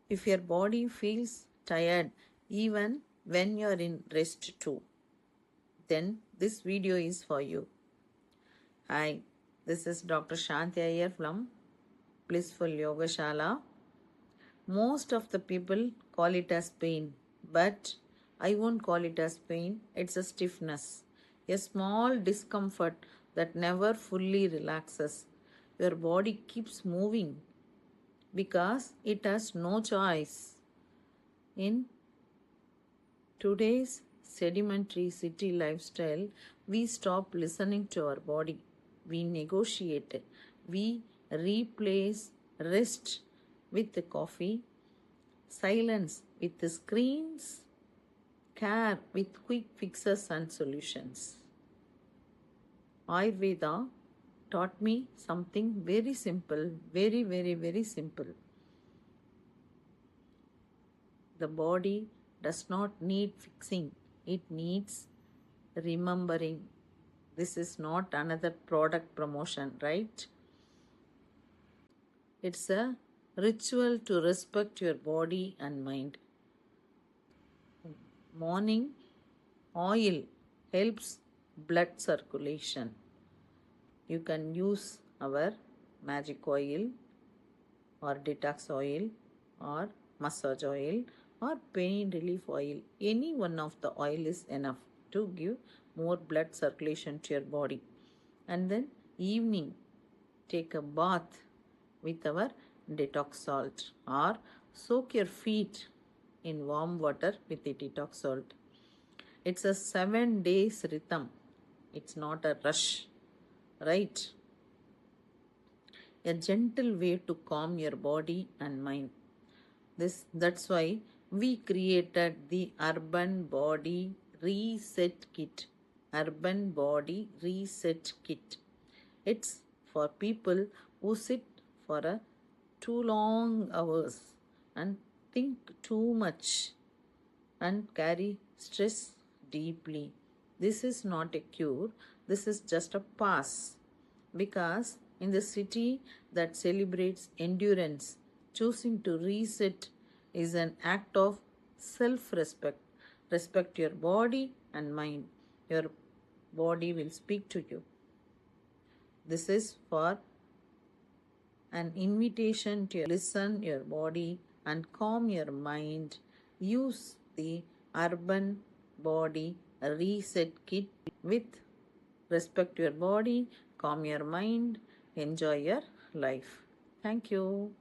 if your body feels tired even when you're in rest too, then this video is for you. Hi, this is Dr. Shanti Iyer from Blissful Yoga Shala. Most of the people call it as pain, but I won't call it as pain. It's a stiffness, a small discomfort that never fully relaxes. Your body keeps moving because it has no choice. In today's sedimentary city lifestyle, we stop listening to our body. We negotiate. We replace rest with the coffee, silence with the screens, care with quick fixes and solutions. Ayurveda taught me something very simple, very simple. The body does not need fixing, it needs remembering. This is not another product promotion, right? It's a ritual to respect your body and mind. Morning oil helps blood circulation. You can use our magic oil or detox oil or massage oil or pain relief oil. Any one of the oil is enough to give more blood circulation to your body. And then evening, take a bath with our detox salt or soak your feet in warm water with the detox salt. It's a 7 days rhythm. It's not a rush, right? A gentle way to calm your body and mind. That's why we created the Urban Body Reset Kit. Urban Body Reset Kit. It's for people who sit for a too long hours and think too much and carry stress deeply. This is not a cure, this is just a pass. Because in the city that celebrates endurance, choosing to reset is an act of self respect. Respect your body and mind. Your body will speak to you. This is for an invitation to listen your body and calm your mind. Use the Urban Body Reset Kit with respect your body, calm your mind, enjoy your life. Thank you.